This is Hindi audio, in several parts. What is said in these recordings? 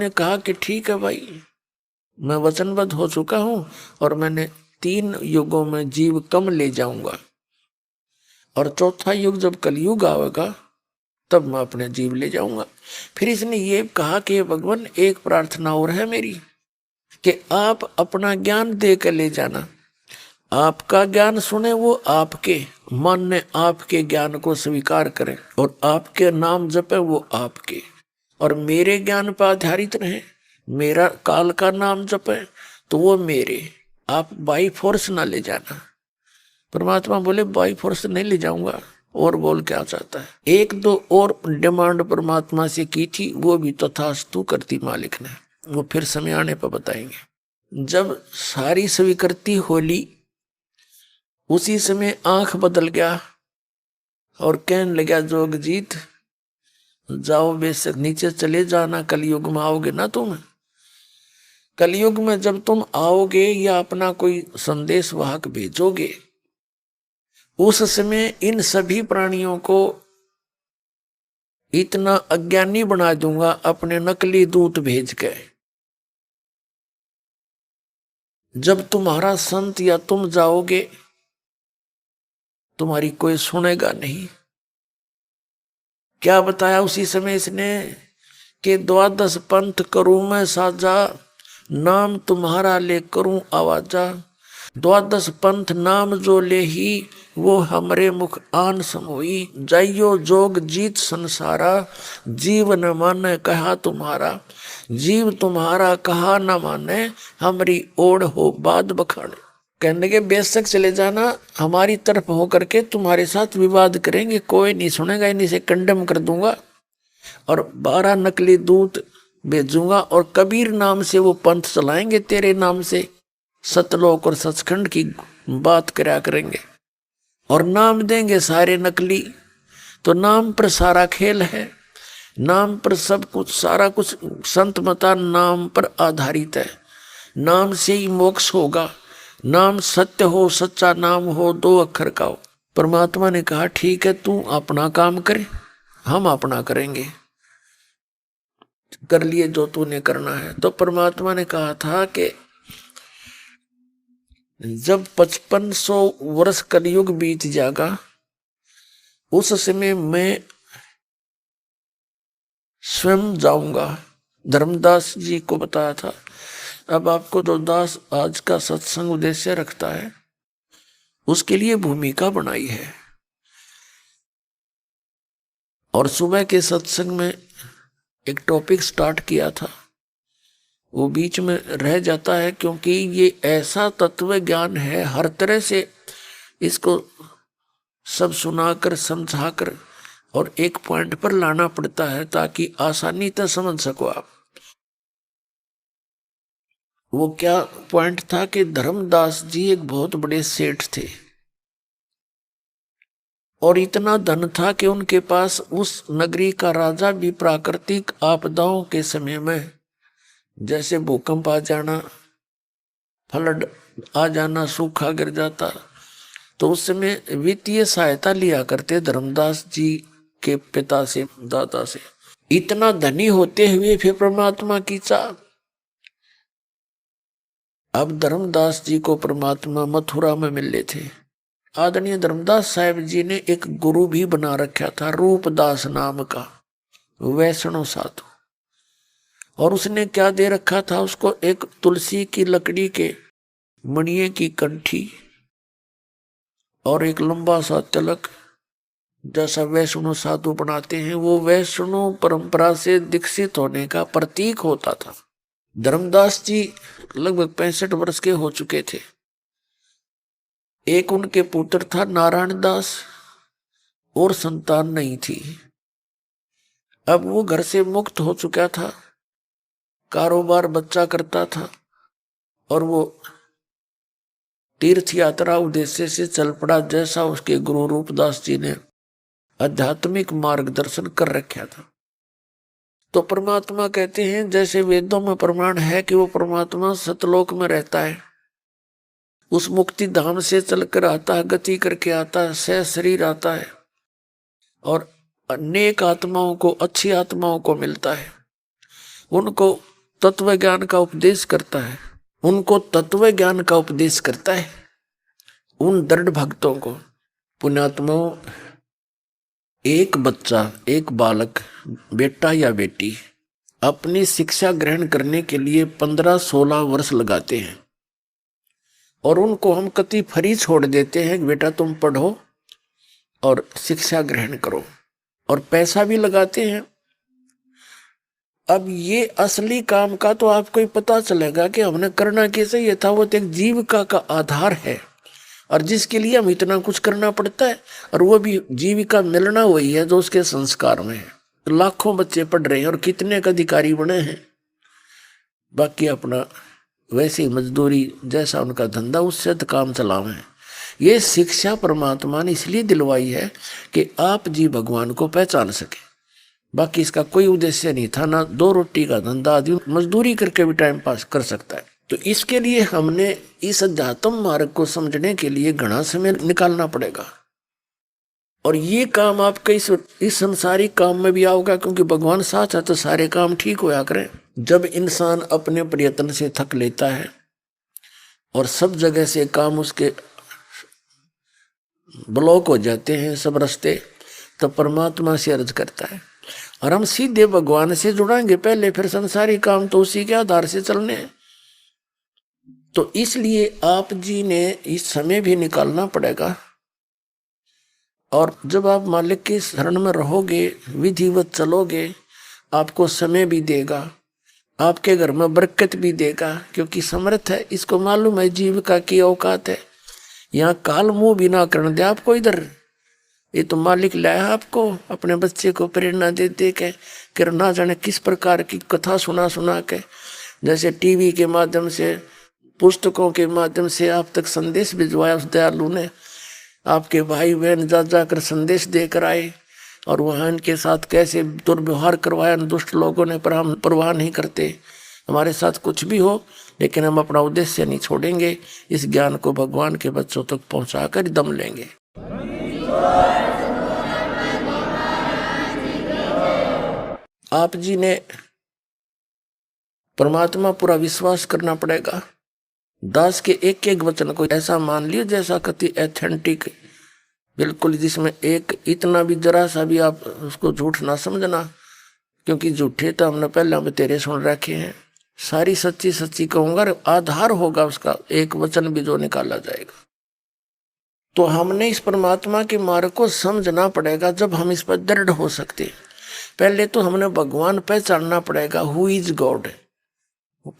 उसने कहा कि ठीक है भाई, मैं वचनबद्ध हो चुका हूं और मैंने 3 युगों में जीव कम ले जाऊंगा, और चौथा युग जब कलयुग आएगा तब मैं अपने जीव ले जाऊंगा। फिर इसने ये कहा कि भगवान एक प्रार्थना और है मेरी, कि आप अपना ज्ञान दे कर ले जाना, आपका ज्ञान सुने वो आपके मन ने आपके ज्ञान को स्वीकार करें और आपके नाम जपे वो आपके, और मेरे ज्ञान पर आधारित रहे, मेरा काल का नाम जपे तो वो मेरे, आप बाई फोर्स ना ले जाना। परमात्मा बोले बाई फोर्स नहीं ले जाऊंगा। और बोल क्या चाहता है, एक दो और डिमांड परमात्मा से की थी, वो भी तथास्तु करती मालिक ने, वो फिर समय आने पर बताएंगे। जब सारी स्वीकृति होली उसी समय आंख बदल गया और कहने लगा जोगजीत जाओ बेशक नीचे चले जाना, कलयुग में आओगे ना तुम, कलयुग में जब तुम आओगे या अपना कोई संदेश वाहक भेजोगे, उस समय इन सभी प्राणियों को इतना अज्ञानी बना दूंगा अपने नकली दूत भेज के, जब तुम्हारा संत या तुम जाओगे तुम्हारी कोई सुनेगा नहीं। क्या बताया उसी समय इसने कि 12 पंथ करूं मैं साजा, नाम तुम्हारा ले करूं आवाजा, 12 पंथ नाम जो ले ही वो हमरे मुख आन समोई, जाइयो जोग जीत संसारा, जीव न माने कहा तुम्हारा, जीव तुम्हारा कहा न माने, हमरी ओढ़ हो बाद बखाने। कहने के बेशक चले जाना, हमारी तरफ हो करके तुम्हारे साथ विवाद करेंगे, कोई नहीं सुनेगा, इन्हीं से कंडम कर दूंगा और 12 नकली दूत भेजूंगा और कबीर नाम से वो पंथ चलाएंगे, तेरे नाम से सतलोक और सचखंड की बात करा करेंगे और नाम देंगे सारे नकली। तो नाम पर सारा खेल है, नाम पर सब कुछ, सारा कुछ संत मता नाम पर आधारित है, नाम से ही मोक्ष होगा, नाम सत्य हो, सच्चा नाम हो, 2 अक्षर का हो। परमात्मा ने कहा ठीक है तू अपना काम करे, हम अपना करेंगे, कर लिए जो तूने करना है। तो परमात्मा ने कहा था कि जब 5500 वर्ष कलयुग बीत जाएगा उस समय मैं स्वयं जाऊंगा। धर्मदास जी को बताया था। अब आपको जो दास आज का सत्संग उद्देश्य रखता है उसके लिए भूमिका बनाई है, और सुबह के सत्संग में एक टॉपिक स्टार्ट किया था, वो बीच में रह जाता है क्योंकि ये ऐसा तत्व ज्ञान है, हर तरह से इसको सब सुनाकर समझाकर और एक पॉइंट पर लाना पड़ता है ताकि आसानी से समझ सको आप। वो क्या पॉइंट था कि धर्मदास जी एक बहुत बड़े सेठ थे और इतना धन था कि उनके पास उस नगरी का राजा भी प्राकृतिक आपदाओं के समय में, जैसे भूकंप आ जाना, फ्लड आ जाना, सूखा गिर जाता, तो उस समय वित्तीय सहायता लिया करते धर्मदास जी के पिता से, दादा से। इतना धनी होते हुए फिर परमात्मा की चाह। अब धर्मदास जी को परमात्मा मथुरा में मिले थे। आदरणीय धर्मदास साहब जी ने एक गुरु भी बना रखा था, रूपदास नाम का वैष्णव साधु, और उसने क्या दे रखा था उसको, एक तुलसी की लकड़ी के मणिये की कंठी और एक लंबा सा तिलक, जैसा वैष्णव साधु बनाते हैं, वो वैष्णव परंपरा से दीक्षित होने का प्रतीक होता था। धर्मदास जी लगभग 65 वर्ष के हो चुके थे। एक उनके पुत्र था नारायण दास, और संतान नहीं थी। अब वो घर से मुक्त हो चुका था, कारोबार बच्चा करता था, और वो तीर्थ यात्रा उद्देश्य से चल पड़ा, जैसा उसके गुरु रूपदास जी ने आध्यात्मिक मार्गदर्शन कर रखा था। तो परमात्मा कहते हैं, जैसे वेदों में प्रमाण है कि वो परमात्मा सतलोक में रहता है, उस मुक्ति धाम से चलकर आता है, गति करके आता है, सह शरीर आता है और अनेक आत्माओं को, अच्छी आत्माओं को मिलता है। उनको तत्व ज्ञान का उपदेश करता है, उनको तत्व ज्ञान का उपदेश करता है। उन दृढ़ भक्तों को, पुण्यात्माओं, एक बच्चा, एक बालक, बेटा या बेटी अपनी शिक्षा ग्रहण करने के लिए 15-16 वर्ष लगाते हैं और उनको हम कति फ्री छोड़ देते हैं कि बेटा तुम पढ़ो और शिक्षा ग्रहण करो, और पैसा भी लगाते हैं। अब ये असली काम का तो आपको ही पता चलेगा कि हमने करना कैसे। ये था वो तो एक जीविका का आधार है, और जिसके लिए हम इतना कुछ करना पड़ता है, और वो भी जीविका मिलना वही है जो उसके संस्कार में है। लाखों बच्चे पढ़ रहे हैं और कितने का अधिकारी बने हैं, बाकी अपना वैसी मजदूरी जैसा उनका धंधा उससे तो काम चलावे। ये शिक्षा परमात्मा ने इसलिए दिलवाई है कि आप जी भगवान को पहचान सके, बाकी इसका कोई उद्देश्य नहीं था। ना 2 रोटी का धंधा, आदमी मजदूरी करके भी टाइम पास कर सकता है। तो इसके लिए हमने इस अध्यात्म मार्ग को समझने के लिए घना समय निकालना पड़ेगा, और ये काम आपके इस संसारिक काम में भी आओगा, क्योंकि भगवान साथ है तो सारे काम ठीक होया करें। जब इंसान अपने प्रयत्न से थक लेता है और सब जगह से काम उसके ब्लॉक हो जाते हैं, सब रास्ते, तो परमात्मा से अर्ज करता है और हम सीधे भगवान से जुड़ाएंगे पहले, फिर संसारी काम तो उसी के आधार से चलने हैं। तो इसलिए आप जी ने इस समय भी निकालना पड़ेगा, और जब आप मालिक की शरण में रहोगे, विधिवत चलोगे, आपको समय भी देगा, आपके घर में बरकत भी देगा, क्योंकि समर्थ है, इसको मालूम है जीविका की औकात है। यहाँ काल मुंह भी ना करने दे आपको इधर। ये तो मालिक लाया आपको अपने बच्चे को प्रेरणा दे दे के, कि ना जाने किस प्रकार की कथा सुना सुना के, जैसे टीवी के माध्यम से, पुस्तकों के माध्यम से आप तक संदेश भिजवाया उस दयालु ने। आपके भाई बहन जा जाकर संदेश देकर आए, और वहाँ इनके साथ कैसे दुर्व्यवहार करवाया दुष्ट लोगों ने, पर हम परवाह नहीं करते। हमारे साथ कुछ भी हो, लेकिन हम अपना उद्देश्य नहीं छोड़ेंगे। इस ज्ञान को भगवान के बच्चों तक पहुंचाकर दम लेंगे। आप जी ने परमात्मा पूरा विश्वास करना पड़ेगा। दास के एक एक वचन को ऐसा मान लियो जैसा कति एथेंटिक, बिल्कुल, जिसमें एक इतना भी जरा सा भी आप उसको झूठ ना समझना, क्योंकि झूठे तो हमने पहले हम तेरे सुन रखे हैं। सारी सच्ची सच्ची कहूंगा, आधार होगा उसका एक वचन भी जो निकाला जाएगा। तो हमने इस परमात्मा के मार्ग को समझना पड़ेगा। जब हम इस पर दृढ़ हो सकते, पहले तो हमने भगवान पहचानना पड़ेगा। हु इज गॉड,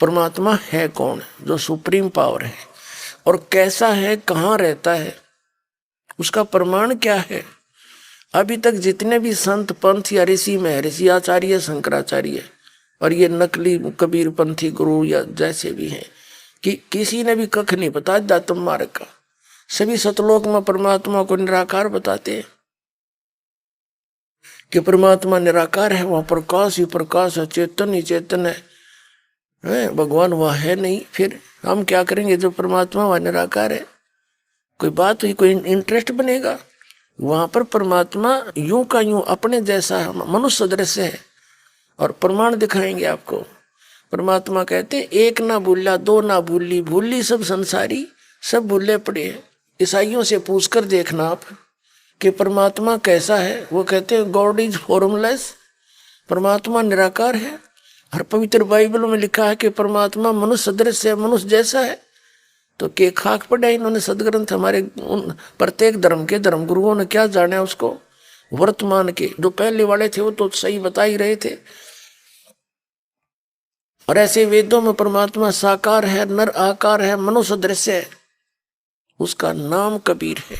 परमात्मा है कौन, जो सुप्रीम पावर है, और कैसा है, कहाँ रहता है, उसका प्रमाण क्या है। अभी तक जितने भी संत पंथ या ऋषि महर्षि आचार्य शंकराचार्य और ये नकली कबीर पंथी गुरु या जैसे भी हैं, कि किसी ने भी कख नहीं बता अध्यात्म मार्ग का। सभी सतलोक में परमात्मा को निराकार बताते हैं कि परमात्मा निराकार है, वहां प्रकाश ही प्रकाश है, चेतन ही चेतन है, भगवान वहां है नहीं। फिर हम क्या करेंगे जब परमात्मा वहां निराकार है? कोई बात हुई, कोई इंटरेस्ट बनेगा? वहां पर परमात्मा यूं का यूं अपने जैसा मनुष्य दृश्य है, और प्रमाण दिखाएंगे आपको। परमात्मा कहते हैं एक ना भूला, 2 ना भूली, भूली सब संसारी, सब भूले पड़े हैं। ईसाइयों से पूछकर देखना आप कि परमात्मा कैसा है। वो कहते हैं गॉड इज फॉर्मलेस, परमात्मा निराकार है। हर पवित्र बाइबल में लिखा है कि परमात्मा मनुष्य दृश्य है, मनुष्य जैसा है। तो के खाक पड़ा इन्होंने सदग्रंथ हमारे उन प्रत्येक धर्म के धर्म गुरुओं ने क्या जाना उसको। वर्तमान के जो पहले वाले थे वो तो सही बता ही रहे थे। और ऐसे वेदों में परमात्मा साकार है, नर आकार है, मनुष्य दृश्य है। उसका नाम कबीर है।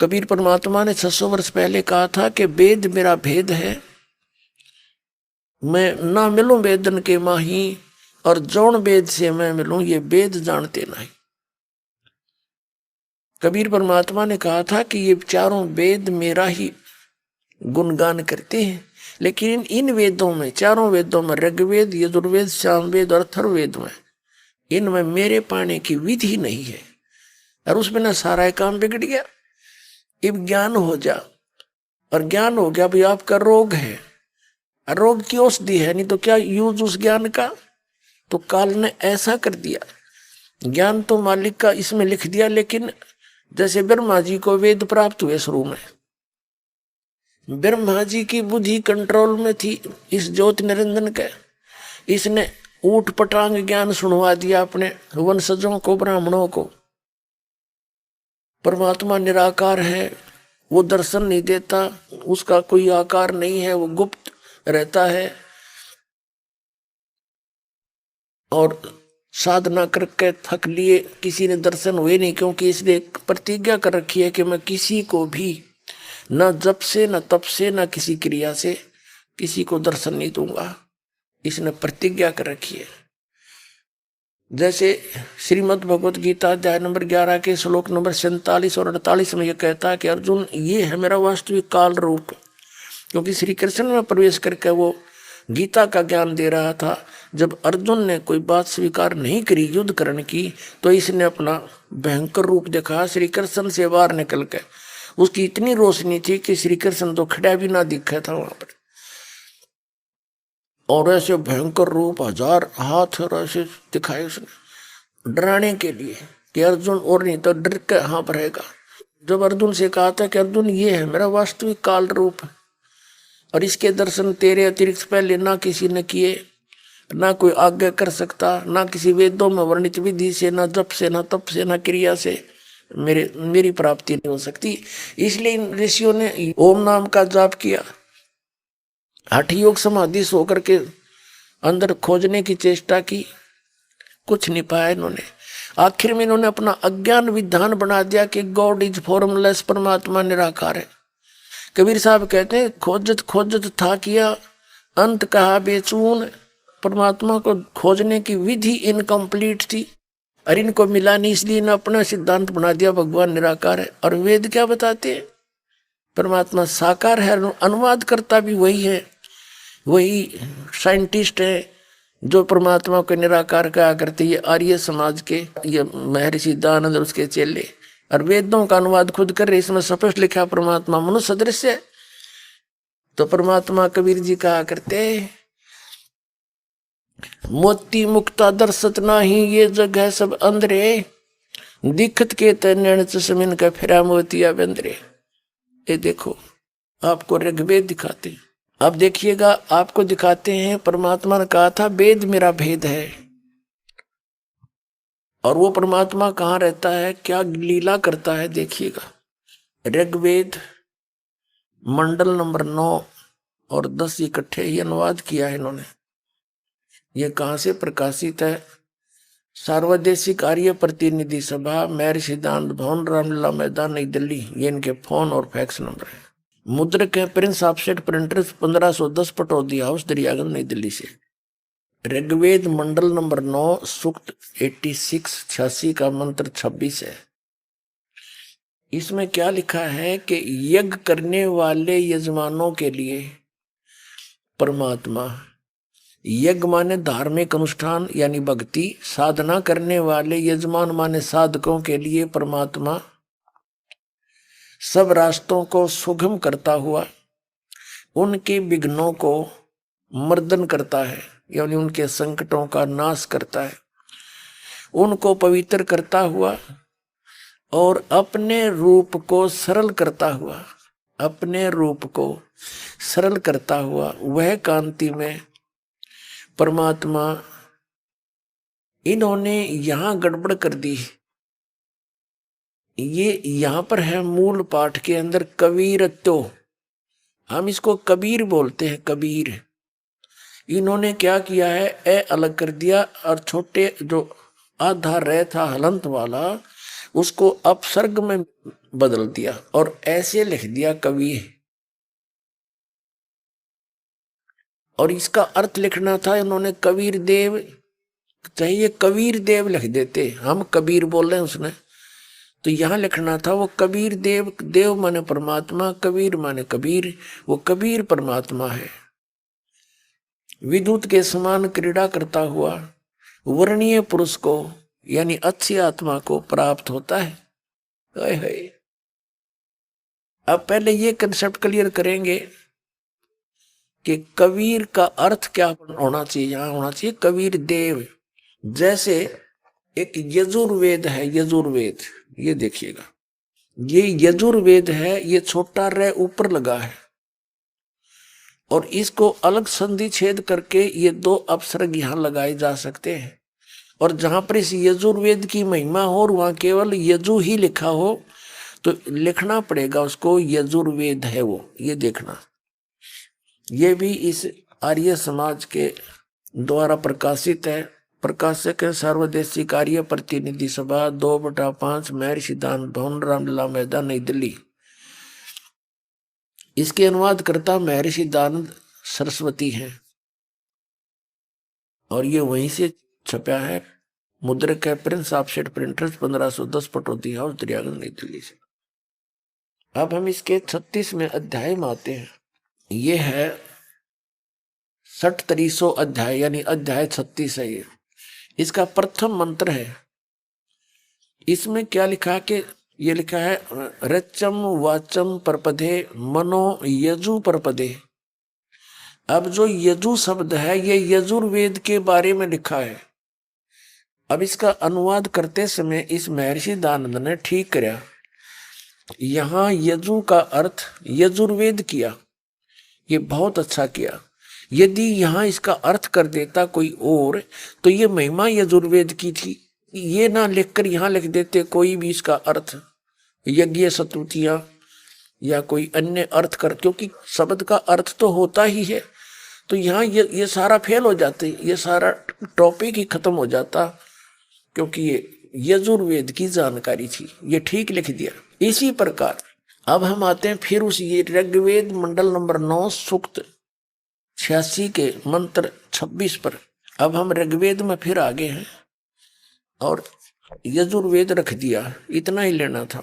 कबीर परमात्मा ने 600 वर्ष पहले कहा था कि वेद मेरा भेद है, मैं ना मिलूं वेदन के माही, और जौन वेद से मैं मिलूं ये वेद जानते नहीं। कबीर परमात्मा ने कहा था कि ये चारों वेद मेरा ही गुणगान करते हैं, लेकिन इन वेदों में, चारों वेदों में, ऋग्वेद, यजुर्वेद, सामवेद और अथर्ववेद में, इनमें मेरे पाने की विधि नहीं है, और उसमें ना सारा काम बिगड़ गया। अब ज्ञान हो जा, और ज्ञान हो गया भाई आपका रोग है, रोग की औषधि है, नहीं तो क्या यूज उस ज्ञान का। तो काल ने ऐसा कर दिया, ज्ञान तो मालिक का इसमें लिख दिया, लेकिन जैसे ब्रह्मा जी को वेद प्राप्त हुए शुरू में, ब्रह्मा जी की बुद्धि कंट्रोल में थी इस ज्योति निरंजन के, इसने ऊट पटांग ज्ञान सुनवा दिया अपने वंशजों को, ब्राह्मणों को। परमात्मा निराकार है, वो दर्शन नहीं देता, उसका कोई आकार नहीं है, वो गुप्त रहता है। और साधना करके थक लिए, किसी ने दर्शन हुए नहीं, क्योंकि इसने एक प्रतिज्ञा कर रखी है कि मैं किसी को भी न जप से, न तप से, न किसी क्रिया से किसी को दर्शन नहीं दूंगा। इसने प्रतिज्ञा कर रखी है। जैसे श्रीमद् भगवत गीता अध्याय नंबर 11 के श्लोक नंबर 47 और 48 में यह कहता है कि अर्जुन, ये है मेरा वास्तविक काल रूप। क्योंकि श्री कृष्ण में प्रवेश करके वो गीता का ज्ञान दे रहा था। जब अर्जुन ने कोई बात स्वीकार नहीं करी युद्ध करने की, तो इसने अपना भयंकर रूप देखा। श्री कृष्ण से बाहर निकल के उसकी इतनी रोशनी थी कि श्री कृष्ण तो खड़ा भी ना दिखा था वहां पर। और ऐसे भयंकर रूप, 1000 हाथ और ऐसे दिखाए उसने डराने के लिए कि अर्जुन और नहीं तो डर के यहाँ पर रहेगा। जब अर्जुन से कहा था कि अर्जुन, ये है मेरा वास्तविक काल रूप, और इसके दर्शन तेरे अतिरिक्त पहले ना किसी ने किए, ना कोई आज्ञा कर सकता, ना किसी वेदों में वर्णित विधि से, ना जप से, ना तप से, ना क्रिया से मेरी प्राप्ति नहीं हो सकती। इसलिए इन ऋषियों ने ओम नाम का जाप किया, हठ योग समाधि सो करके अंदर खोजने की चेष्टा की, कुछ नहीं पाया इन्होंने। आखिर में इन्होंने अपना अज्ञान विधान बना दिया कि गॉड इज फॉर्मलेस, परमात्मा निराकार है। कबीर साहब कहते हैं, खोजत खोजत था किया अंत कहा बेचून। परमात्मा को खोजने की विधि इनकम्प्लीट थी और इनको मिला नहीं, इसलिए इन्होंने अपना सिद्धांत बना दिया भगवान निराकार है। और वेद क्या बताते हैं? परमात्मा साकार है, अनुवाद करता भी वही है, वही साइंटिस्ट है जो परमात्मा को निराकार कहा करते। ये आर्य समाज के ये महर्षि दयानंद और उसके चेले, और वेदों का अनुवाद खुद कर रहे। इसमें स्पष्ट लिखा परमात्मा मनुष्य सदृश है। तो परमात्मा कबीर जी कहा करते, मोती मुक्ता दर्शत नाही, ये जग है सब अंधरे, दिखत के तैन चशमिन का फिरा मोतिया बंदरे। ये देखो, आपको ऋग्वेद दिखाते हैं। अब देखिएगा, आपको दिखाते हैं परमात्मा ने कहा था वेद मेरा भेद है। और वो परमात्मा कहाँ रहता है, क्या लीला करता है, देखिएगा। ऋग्वेद मंडल नंबर 9 और 10 इकट्ठे ही अनुवाद किया है इन्होंने। ये कहाँ से प्रकाशित है? सार्वदेशिक आर्य प्रतिनिधि सभा, महर्षि सिद्धांत भवन, रामलीला मैदान, नई दिल्ली। ये इनके फोन और फैक्स नंबर है। मुद्रक है Prince offset printers, 1510 Pataudi house, Daryaganj, नई दिल्ली से। ऋग्वेद मंडल नंबर 9 सूक्त 86 का मंत्र 26 है। इसमें क्या लिखा है कि यज्ञ करने वाले यजमानों के लिए परमात्मा, यज्ञ माने धार्मिक अनुष्ठान यानी भक्ति, साधना करने वाले यजमान माने साधकों के लिए परमात्मा सब रास्तों को सुगम करता हुआ उनके विघ्नों को मर्दन करता है, यानी उनके संकटों का नाश करता है, उनको पवित्र करता हुआ और अपने रूप को सरल करता हुआ, अपने रूप को सरल करता हुआ वह कांति में परमात्मा। इन्होंने यहां गड़बड़ कर दी। ये यहां पर है मूल पाठ के अंदर कबीरत्व, हम इसको कबीर बोलते हैं, कबीर। इन्होंने क्या किया है, ए अलग कर दिया और छोटे जो आधा रह था हलंत वाला उसको अपसर्ग में बदल दिया और ऐसे लिख दिया कवि। और इसका अर्थ लिखना था इन्होंने कबीर देव, चाहिए कबीर देव लिख देते, हम कबीर बोल रहे हैं उसने, तो यहां लिखना था वो कबीर देव। देव माने परमात्मा, कबीर माने कबीर, वो कबीर परमात्मा है। विद्युत के समान क्रीड़ा करता हुआ वर्णीय पुरुष को यानी अच्छी आत्मा को प्राप्त होता है। अब पहले ये कंसेप्ट क्लियर करेंगे कि कबीर का अर्थ क्या होना चाहिए, यहां होना चाहिए कबीर देव। जैसे एक यजुर्वेद है, यजुर्वेद, ये देखिएगा, ये यजुर्वेद है, ये छोटा र ऊपर लगा है और इसको अलग संधि छेद करके ये दो अपसर्ग यहां लगाए जा सकते हैं। और जहां पर इस यजुर्वेद की महिमा हो और वहां केवल यजु ही लिखा हो तो लिखना पड़ेगा उसको यजुर्वेद है वो, ये देखना। ये भी इस आर्य समाज के द्वारा प्रकाशित है। प्रकाशक है सर्वदेशी कार्य प्रतिनिधि सभा 2/5 महर्षि दान भवन रामलीला मैदान नई दिल्ली। इसके अनुवाद करता महर्षि दानंद सरस्वती हैं और ये वहीं से छपा है। मुद्रक है Prince offset printers 1510 Pataudi house Daryaganj नई दिल्ली से। अब हम इसके 36वें अध्याय में आते हैं। ये है 6300 अध्याय यानी अध्याय 36 है। ये इसका प्रथम मंत्र है। इसमें क्या लिखा है कि ये लिखा है रचम वाचम परपदे मनो यजु परपदे। अब जो यजु शब्द है ये यजुर्वेद के बारे में लिखा है। अब इसका अनुवाद करते समय इस महर्षि दानंद ने ठीक किया, यहां यजु का अर्थ यजुर्वेद किया, ये बहुत अच्छा किया। यदि यहां इसका अर्थ कर देता कोई और तो ये महिमा यजुर्वेद की थी, ये ना लिखकर यहां लिख देते कोई भी इसका अर्थ यज्ञ सतुतियां या कोई अन्य अर्थ कर, क्योंकि शब्द का अर्थ तो होता ही है। तो यहाँ ये सारा फेल हो जाते, ये सारा टॉपिक ही खत्म हो जाता, क्योंकि ये यजुर्वेद की जानकारी थी, ये ठीक लिख दिया। इसी प्रकार अब हम आते हैं फिर उस ये ऋग्वेद मंडल नंबर 9 सूक्त 86 के मंत्र 26 पर। अब हम ऋग्वेद में फिर आगे हैं और यजुर्वेद रख दिया, इतना ही लेना था।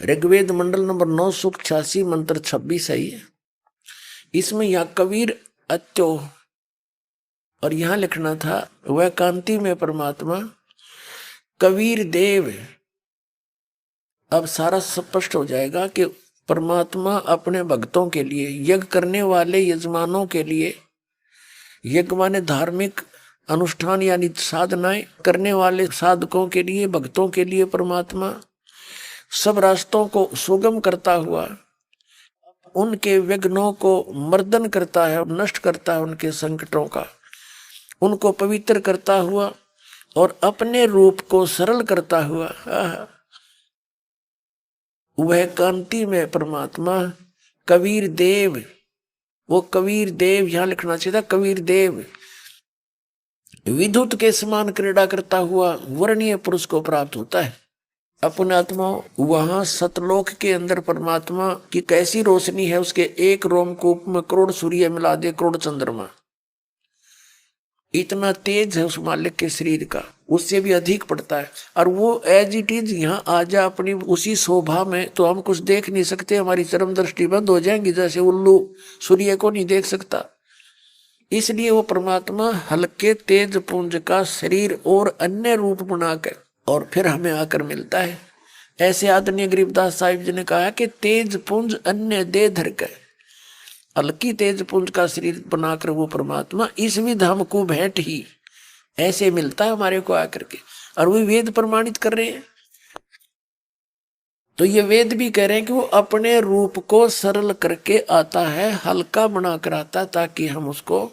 ऋग्वेद मंडल नंबर 9 सूक्त 86 मंत्र 26 है ये। इसमें यहाँ कबीर अत्यो और यहां लिखना था वह कांति में परमात्मा कबीर देव। अब सारा स्पष्ट हो जाएगा कि परमात्मा अपने भक्तों के लिए, यज्ञ करने वाले यजमानों के लिए, यज्ञ माने धार्मिक अनुष्ठान यानी साधनाएं करने वाले साधकों के लिए, भक्तों के लिए परमात्मा सब रास्तों को सुगम करता हुआ उनके विघ्नों को मर्दन करता है, नष्ट करता है उनके संकटों का, उनको पवित्र करता हुआ और अपने रूप को सरल करता हुआ वह कांति में परमात्मा कबीर देव। वो कबीर देव यहां लिखना चाहिए था कबीर देव। विद्युत के समान क्रीड़ा करता हुआ वर्णीय पुरुष को प्राप्त होता है। अपने आत्मा वहां सतलोक के अंदर परमात्मा की कैसी रोशनी है, उसके एक रोमकूप में करोड़ सूर्य मिला दे, करोड़ चंद्रमा, इतना तेज है उस मालिक के शरीर का, उससे भी अधिक पड़ता है। और वो एज इट इज यहाँ आ जा अपनी उसी शोभा में, तो हम कुछ देख नहीं सकते, हमारी चरम दृष्टि बंद हो जाएंगी, जैसे उल्लू सूर्य को नहीं देख सकता। इसलिए वो परमात्मा हल्के तेज पुंज का शरीर और अन्य रूप बनाकर और फिर हमें आकर मिलता है। ऐसे आदरणीय गरीबदास साहिब जी ने कहा कि तेज पुंज अन्य दे धर कर, हल्की तेज पुंज का शरीर बनाकर वो परमात्मा इस विध हमको भेंट ही ऐसे मिलता है हमारे को आकर के। और वो वेद प्रमाणित कर रहे हैं। तो ये वेद भी कह रहे हैं कि वो अपने रूप को सरल करके आता है, हल्का बनाकर आता है, ताकि हम उसको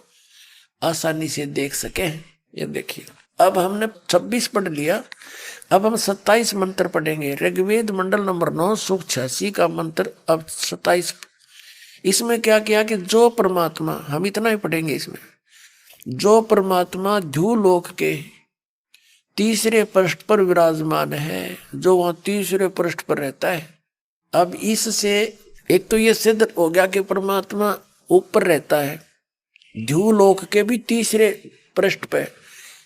आसानी से देख सकें। ये देखिए अब हमने 26 पढ़ लिया, अब हम 27 मंत्र पढ़ेंगे। ऋग्वेद मंडल नंबर 9 सूक्त 86 का मंत्र अब 27। इसमें क्या किया कि जो परमात्मा, हम इतना ही पढ़ेंगे इसमें, जो परमात्मा ध्युलोक के तीसरे पृष्ठ पर विराजमान है, जो वहां तीसरे पृष्ठ पर रहता है। अब इससे एक तो ये सिद्ध हो गया कि परमात्मा ऊपर रहता है, ध्युलोक के भी तीसरे पृष्ठ पे।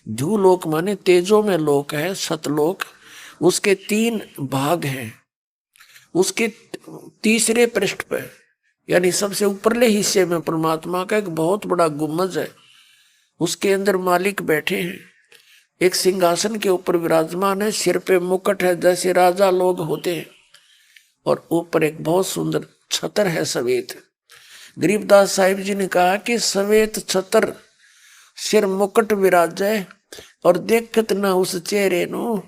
ध्युलोक माने तेजों में लोक है, सतलोक, उसके 3 भाग हैं। उसके तीसरे पृष्ठ पे यानी सबसे ऊपरले हिस्से में परमात्मा का एक बहुत बड़ा गुम्बद है, उसके अंदर मालिक बैठे हैं, एक सिंहासन के ऊपर विराजमान है, सिर पे मुकुट है जैसे राजा लोग होते हैं, और ऊपर एक बहुत सुंदर छतर है सवेत। गरीबदास साहिब जी ने कहा कि सवेत छतर सिर मुकुट विराजय, और देखत ना उस चेहरे नो,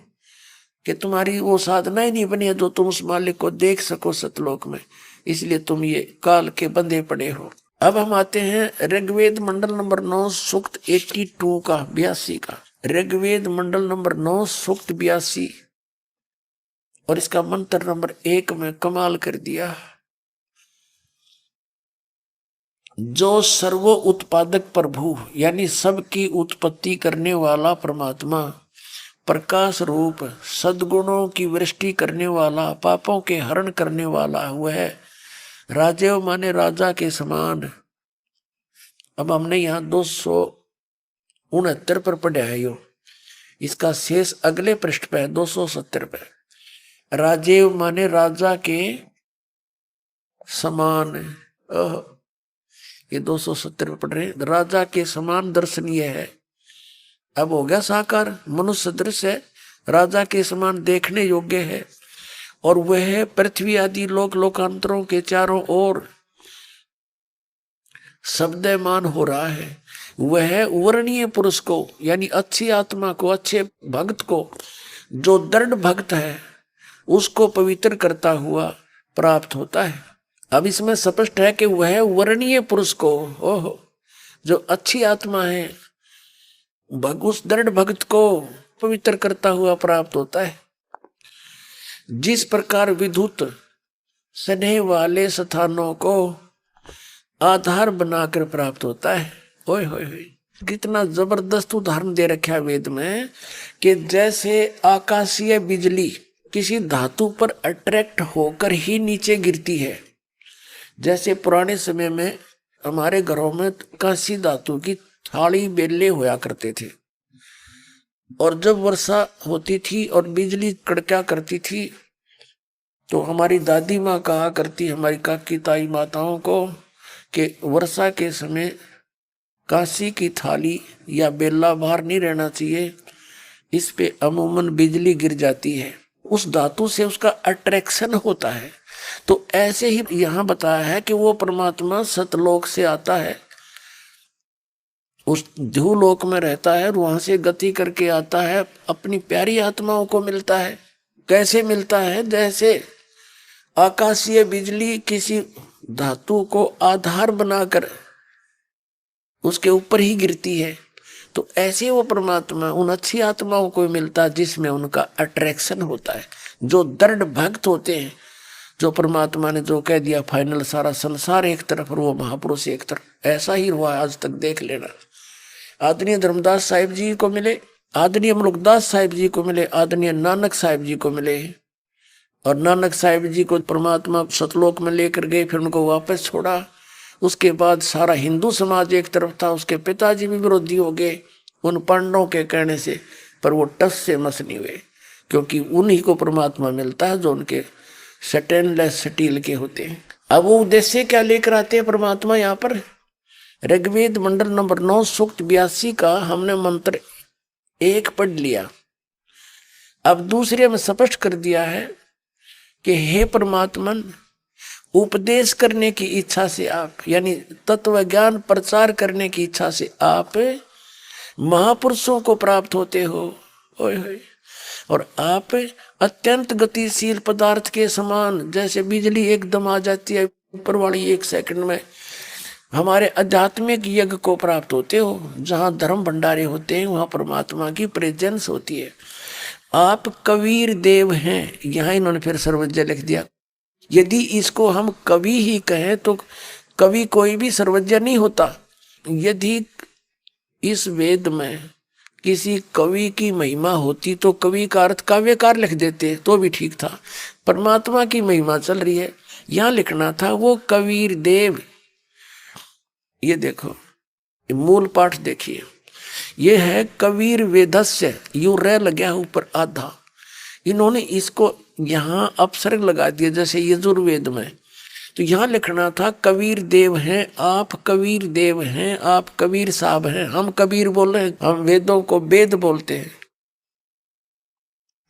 कि तुम्हारी वो साधना ही नहीं बनी है जो तुम उस मालिक को देख सको सतलोक में, इसलिए तुम ये काल के बंधे पड़े हो। अब हम आते हैं ऋग्वेद मंडल नंबर 9 सूक्त 82 का 82 का। ऋग्वेद मंडल नंबर 9 सूक्त 82 और इसका मंत्र नंबर 1 में कमाल कर दिया। जो सर्वो उत्पादक प्रभु यानी सबकी उत्पत्ति करने वाला परमात्मा, प्रकाश रूप सद्गुणों की वृष्टि करने वाला, पापों के हरण करने वाला हुआ है, राजेव माने राजा के समान। अब हमने यहाँ 269 पर पढ़ा है यो, इसका शेष अगले पृष्ठ पे है 270 पे। राजेव माने राजा के समान, ये 270 पे पढ़ रहे, राजा के समान दर्शनीय है। अब हो गया साकार, मनुष्य दृश्य है, राजा के समान देखने योग्य है, और वह पृथ्वी आदि लोक लोकांतरों के चारों ओर शब्दमान हो रहा है। वह वर्णीय पुरुष को यानी अच्छी आत्मा को, अच्छे भक्त को, जो दृढ़ भक्त है उसको पवित्र करता हुआ प्राप्त होता है। अब इसमें स्पष्ट है कि वह वर्णीय पुरुष को, ओहो, जो अच्छी आत्मा है उस दृढ़ भक्त को पवित्र करता हुआ प्राप्त होता है। जिस प्रकार विद्युत स्नेह वाले स्थानों को आधार बनाकर प्राप्त होता है। ओए होए होए, कितना जबरदस्त उदाहरण दे रखा है वेद में कि जैसे आकाशीय बिजली किसी धातु पर अट्रैक्ट होकर ही नीचे गिरती है। जैसे पुराने समय में हमारे घरों में कांसी धातु की थाली बेले होया करते थे, और जब वर्षा होती थी और बिजली कड़का करती थी तो हमारी दादी माँ कहा करती, हमारी काकी ताई माताओं को, कि वर्षा के समय कांसी की थाली या बेला बाहर नहीं रहना चाहिए, इस पे अमूमन बिजली गिर जाती है, उस धातु से उसका अट्रैक्शन होता है। तो ऐसे ही यहाँ बताया है कि वो परमात्मा सतलोक से आता है, उस ध्रुवलोक में रहता है और वहां से गति करके आता है, अपनी प्यारी आत्माओं को मिलता है। कैसे मिलता है? जैसे आकाशीय बिजली किसी धातु को आधार बनाकर उसके ऊपर ही गिरती है, तो ऐसे वो परमात्मा उन अच्छी आत्माओं को मिलता है जिसमें उनका अट्रैक्शन होता है, जो दृढ़ भक्त होते हैं। जो परमात्मा ने जो कह दिया फाइनल, सारा संसार एक तरफ और वो महापुरुष एक तरफ, ऐसा ही हुआ आज तक, देख लेना। आदरणीय धर्मदास साहिब जी को मिले, आदरणीय मुलुकदास साहिब जी को मिले, आदरणीय नानक साहिब जी को मिले, और नानक साहिब जी को परमात्मा सतलोक में लेकर गए, फिर उनको वापस छोड़ा। उसके बाद सारा हिंदू समाज एक तरफ था, उसके पिताजी भी विरोधी हो गए उन पांडवों के कहने से, पर वो टस से मस नहीं हुए, क्योंकि उन्हीं को परमात्मा मिलता है जो उनके स्टेनलेस स्टील के होते हैं। अब वो उद्देश्य क्या लेकर आते हैं परमात्मा यहाँ पर? ऋग्वेद मंडल नंबर 9 सूक्त 82 का हमने मंत्र 1 पढ़ लिया। अब दूसरे में स्पष्ट कर दिया है कि हे परमात्मन, उपदेश करने की इच्छा से आप, यानी तत्व ज्ञान प्रचार करने की इच्छा से आप महापुरुषों को प्राप्त होते हो। ओए होए, और आप अत्यंत गतिशील पदार्थ के समान, जैसे बिजली एकदम आ जाती है ऊपर वाली 1 सेकंड में, हमारे आध्यात्मिक यज्ञ को प्राप्त होते हो। जहाँ धर्म भंडारे होते हैं वहाँ परमात्मा की प्रेजेंस होती है। आप कबीर देव हैं, यहाँ इन्होंने फिर सर्वज्ञ लिख दिया। यदि इसको हम कवि ही कहें तो कवि कोई भी सर्वज्ञ नहीं होता। यदि इस वेद में किसी कवि की महिमा होती तो कवि का अर्थ काव्यकार लिख देते तो भी ठीक था। परमात्मा की महिमा चल रही है, यहाँ लिखना था वो कबीर देव। ये देखो, मूल पाठ देखिए, ये है कबीर वेदस्य, यू रे लगा ऊपर आधा, इन्होंने इसको यहाँ अपसर्ग लगा दिया जैसे यजुर्वेद में। तो यहाँ लिखना था कबीर देव हैं आप, कबीर देव हैं आप, कबीर साहब हैं। हम कबीर बोल रहे हैं, हम वेदों को वेद बोलते हैं।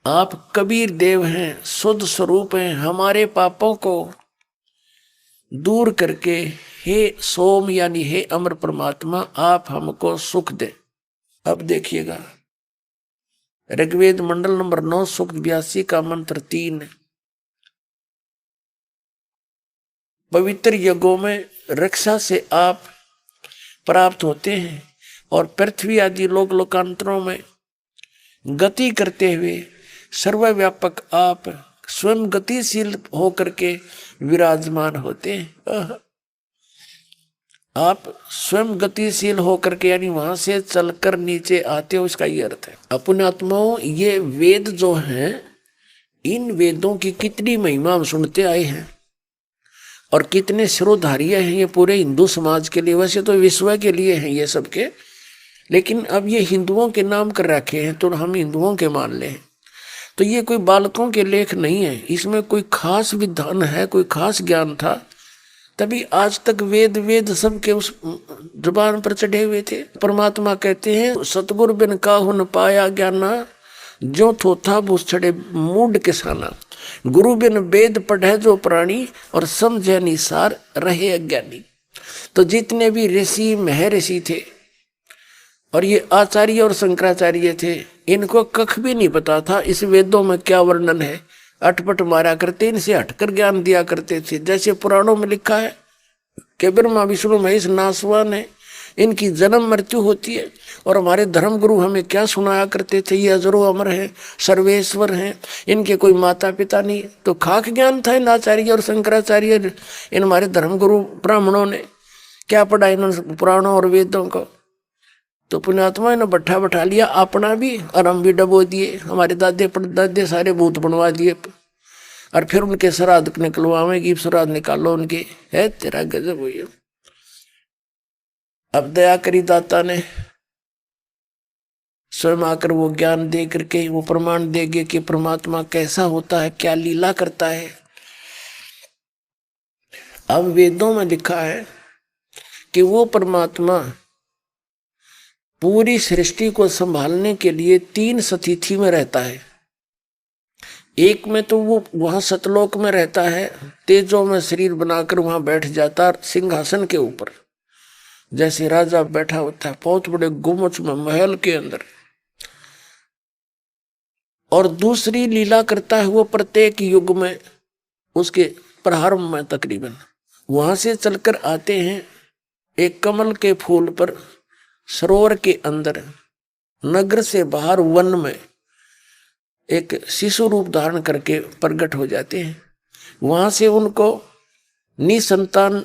आप कबीर देव हैं, शुद्ध स्वरूप हैं, हमारे पापों को दूर करके हे सोम यानी हे अमर परमात्मा आप हमको सुख दे। अब देखिएगा ऋग्वेद मंडल नंबर 9 सूक्त 82 का मंत्र 3। पवित्र यज्ञों में रक्षा से आप प्राप्त होते हैं और पृथ्वी आदि लोक लोकांतरों में गति करते हुए सर्वव्यापक आप स्वयं गतिशील होकर के विराजमान होते हैं। आप स्वयं गतिशील होकर के यानी वहां से चलकर नीचे आते हो, इसका ये अर्थ है। अपने आत्माओं ये वेद जो हैं, इन वेदों की कितनी महिमा हम सुनते आए हैं और कितने शिरोधार्य हैं ये पूरे हिंदू समाज के लिए। वैसे तो विश्व के लिए हैं ये सबके, लेकिन अब ये हिंदुओं के नाम कर रखे हैं तो हम हिंदुओं के मान लें। तो ये कोई बालकों के लेख नहीं है, इसमें कोई खास विधान है, कोई खास ज्ञान था, तभी आज तक वेद सबके उस जुबान पर चढ़े हुए थे। परमात्मा कहते हैं सतगुरु बिन काहु न पाया ज्ञाना, जो थोथा भूस छड़े मूड किसाना। गुरु बिन वेद पढ़े जो प्राणी, और समझे निसार रहे अज्ञानी। तो जितने भी ऋषि महर्षि थे और ये आचार्य और शंकराचार्य थे, इनको कख भी नहीं पता था इस वेदों में क्या वर्णन है। अटपट मारा करते, इनसे हटकर ज्ञान दिया करते थे। जैसे पुराणों में लिखा है कि ब्रह्मा विष्णु महेश नासवान है, इनकी जन्म मृत्यु होती है। और हमारे धर्म गुरु हमें क्या सुनाया करते थे, ये अजरो अमर है, सर्वेश्वर हैं, इनके कोई माता पिता नहीं। तो खाक ज्ञान था इन आचार्य और शंकराचार्य, इन हमारे धर्म गुरु ब्राह्मणों ने क्या पढ़ा इन्होंने पुराणों और वेदों को। तो पुण्यात्मा ने बैठा लिया अपना भी, और हम भी डबो दिए, हमारे दादे परदादे सारे भूत बनवा दिए, और फिर उनके श्राद्ध निकलवाएंगे, श्राद्ध निकालो उनके। है तेरा गजब हुई। अब दया करी दाता ने स्वयं आकर वो ज्ञान दे करके वो प्रमाण देंगे कि परमात्मा कैसा होता है, क्या लीला करता है। अब वेदों में लिखा है कि वो परमात्मा पूरी सृष्टि को संभालने के लिए 3 सतिथि में रहता है। एक में तो वो वहां सतलोक में रहता है, तेजों में शरीर बनाकर वहां बैठ जाता है सिंहासन के ऊपर, जैसे राजा बैठा होता है बहुत बड़े गुम्बद में महल के अंदर। और दूसरी लीला करता है वो प्रत्येक युग में, उसके प्रारंभ में तकरीबन वहां से चलकर आते हैं एक कमल के फूल पर, सरोवर के अंदर, नगर से बाहर वन में एक शिशु रूप धारण करके प्रकट हो जाते हैं। वहां से उनको निसंतान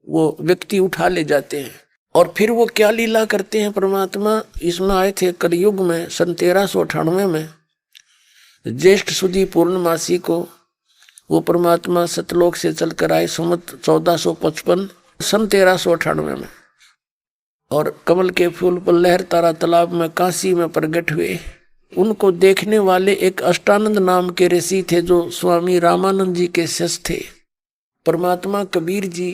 वो व्यक्ति उठा ले जाते हैं। और फिर वो क्या लीला करते हैं परमात्मा, इसमें आए थे कलयुग में सन 1398 में ज्येष्ठ सुदी पूर्णमासी को वो परमात्मा सतलोक से चलकर आए संवत 1455 सन 1398 में, और कमल के फूल पर लहर तारा तालाब में काशी में प्रकट हुए। उनको देखने वाले एक अष्टानंद नाम के ऋषि थे जो स्वामी रामानंद जी के शिष्य थे। परमात्मा कबीर जी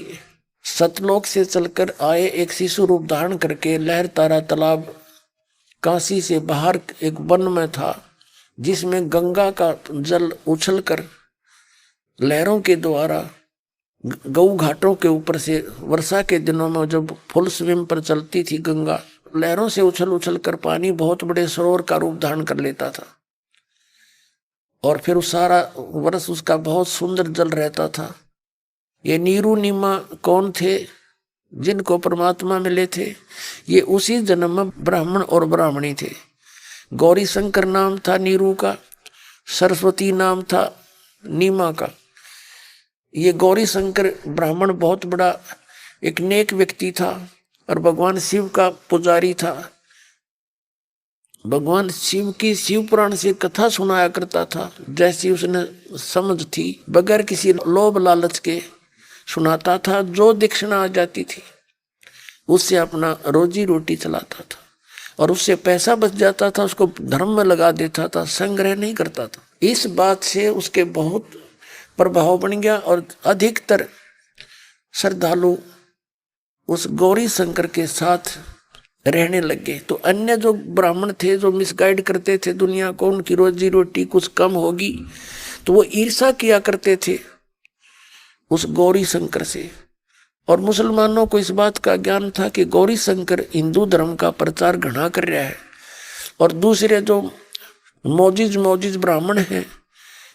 सतलोक से चलकर आए एक शिशु रूप धारण करके, लहर तारा तालाब काशी से बाहर एक वन में था जिसमें गंगा का जल उछलकर लहरों के द्वारा गऊ घाटों के ऊपर से, वर्षा के दिनों में जब फुल स्विम पर चलती थी गंगा, लहरों से उछल कर पानी बहुत बड़े सरोवर का रूप धारण कर लेता था। और फिर सारा वर्ष उसका बहुत सुंदर जल रहता था। ये नीरू नीमा कौन थे जिनको परमात्मा मिले थे? ये उसी जन्म में ब्राह्मण और ब्राह्मणी थे। गौरी शंकर नाम था नीरू का, सरस्वती नाम था नीमा का। ये गौरी शंकर ब्राह्मण बहुत बड़ा एक नेक व्यक्ति था और भगवान शिव का पुजारी था। भगवान शिव की शिव पुराण से कथा सुनाया करता था, जैसी उसने समझ थी, बगैर किसी लोभ लालच के सुनाता था। जो दक्षिणा आ जाती थी उससे अपना रोजी रोटी चलाता था, और उससे पैसा बच जाता था उसको धर्म में लगा देता था, संग्रह नहीं करता था। इस बात से उसके बहुत प्रभाव बन गया और अधिकतर श्रद्धालु उस गौरी शंकर के साथ रहने लगे। तो अन्य जो ब्राह्मण थे जो मिसगाइड करते थे दुनिया को, उनकी रोजी रोटी कुछ कम होगी तो वो ईर्षा किया करते थे। उस गौरी शंकर से। और मुसलमानों को इस बात का ज्ञान था कि गौरी शंकर हिंदू धर्म का प्रचार घना कर रहा है, और दूसरे जो मोजिज ब्राह्मण हैं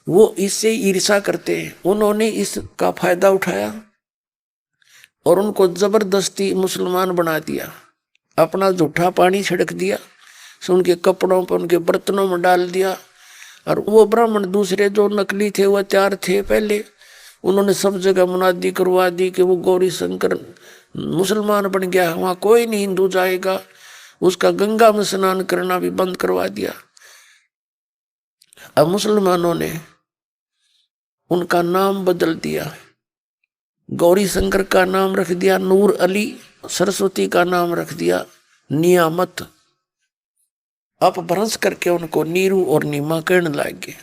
वो इससे ईर्ष्या करते हैं। उन्होंने इसका फायदा उठाया और उनको जबरदस्ती मुसलमान बना दिया, अपना झूठा पानी छिड़क दिया, उनके कपड़ों पर उनके बर्तनों में डाल दिया। और वो ब्राह्मण दूसरे जो नकली थे, वो तैयार थे पहले, उन्होंने सब जगह मुनादी करवा दी कि वो गौरी शंकर मुसलमान बन गया, वहाँ कोई नहीं हिंदू जाएगा। उसका गंगा में स्नान करना भी बंद करवा दिया। अब मुसलमानों ने उनका नाम बदल दिया, गौरी शंकर का नाम रख दिया नूर अली, सरस्वती का नाम रख दिया नियामत। अपभ्रंश करके उनको नीरू और नीमा कहने लग गए।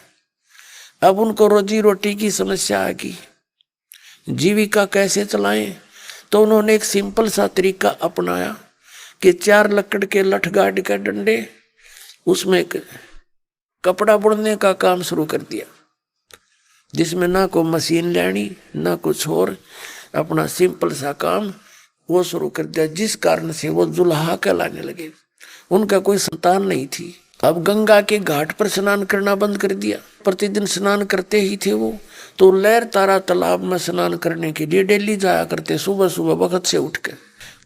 अब उनको रोजी रोटी की समस्या आ गई, जीविका कैसे चलाएं? तो उन्होंने एक सिंपल सा तरीका अपनाया कि 4 लकड़ के लठगाड़ के डंडे, उसमें कपड़ा बुनने का काम शुरू कर दिया, जिसमें ना कोई मशीन लेनी ना कुछ और, अपना सिंपल सा काम वो शुरू कर दिया, जिस कारण से वो जुल्हा कहलाने लगे। उनका कोई संतान नहीं थी। अब गंगा के घाट पर स्नान करना बंद कर दिया। प्रतिदिन स्नान करते ही थे वो, तो लहर तारा तालाब में स्नान करने के लिए डेली जाया करते, सुबह सुबह वक्त से उठकर।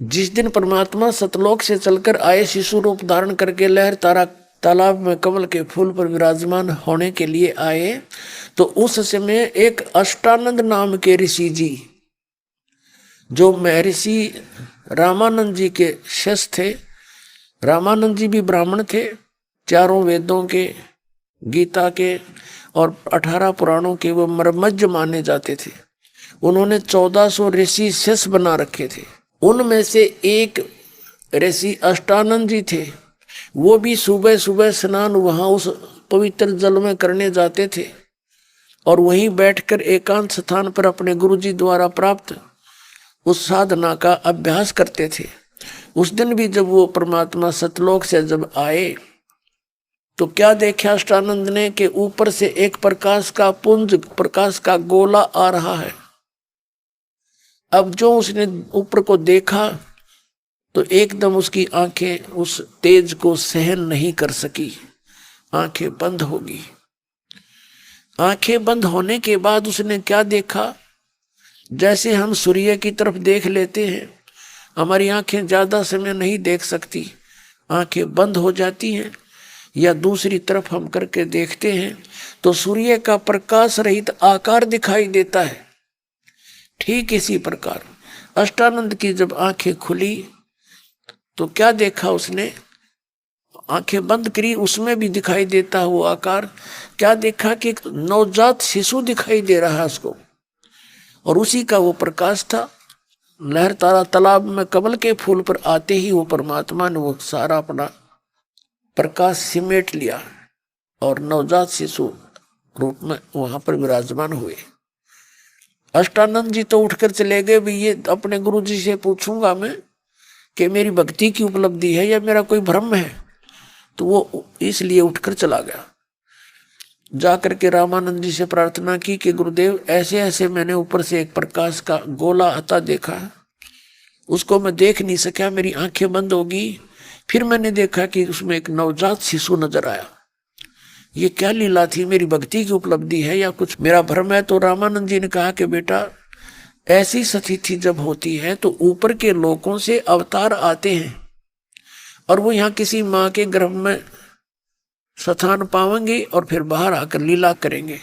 जिस दिन परमात्मा सतलोक से चलकर आए शिशु रूप धारण करके लहर तारा तालाब में कमल के फूल पर विराजमान होने के लिए आए, तो उस समय एक अष्टानंद नाम के ऋषि जी, जो महर्षि रामानंद जी के शिष्य थे, रामानंद जी भी ब्राह्मण थे, 4 वेदों के, गीता के और 18 पुराणों के वो मर्मज्ञ माने जाते थे। उन्होंने 1400 ऋषि शिष्य बना रखे थे। उनमें से एक ऋषि अष्टानंद जी थे, वो भी सुबह सुबह स्नान वहां उस पवित्र जल में करने जाते थे और वहीं बैठकर एकांत स्थान पर अपने गुरुजी द्वारा प्राप्त उस साधना का अभ्यास करते थे। उस दिन भी जब वो परमात्मा सतलोक से जब आए, तो क्या देखा अष्टानंद ने कि ऊपर से एक प्रकाश का पुंज, प्रकाश का गोला आ रहा है। अब जो उसने ऊपर को देखा तो एकदम उसकी आंखें उस तेज को सहन नहीं कर सकी, आंखें बंद होगी। आंखें बंद होने के बाद उसने क्या देखा, जैसे हम सूर्य की तरफ देख लेते हैं, हमारी आंखें ज्यादा समय नहीं देख सकती, आंखें बंद हो जाती हैं, या दूसरी तरफ हम करके देखते हैं तो सूर्य का प्रकाश रहित आकार दिखाई देता है। ठीक इसी प्रकार अष्टानंद की जब आंखें खुली तो क्या देखा उसने, आंखें बंद करी, उसमें भी दिखाई देता वो आकार। क्या देखा कि एक नवजात शिशु दिखाई दे रहा है उसको, और उसी का वो प्रकाश था। लहर तारा तालाब में कमल के फूल पर आते ही वो परमात्मा ने वो सारा अपना प्रकाश सिमेट लिया और नवजात शिशु रूप में वहां पर विराजमान हुए। अष्टानंद जी तो उठकर चले गए, भी ये अपने गुरु जी से पूछूंगा मैं कि मेरी भक्ति की उपलब्धि है या मेरा कोई भ्रम है, तो वो इसलिए उठकर चला गया। जाकर के रामानंद जी से प्रार्थना की कि गुरुदेव ऐसे ऐसे मैंने ऊपर से एक प्रकाश का गोला आता देखा, उसको मैं देख नहीं सका, मेरी आंखें बंद होगी, फिर मैंने देखा कि उसमें एक नवजात शिशु नजर आया, ये क्या लीला थी, मेरी भक्ति की उपलब्धि है या कुछ मेरा भ्रम है? तो रामानंद जी ने कहा कि बेटा ऐसी स्थिति जब होती है तो ऊपर के लोकों से अवतार आते हैं और वो यहाँ किसी माँ के गर्भ में स्थान पाएंगे और फिर बाहर आकर लीला करेंगे।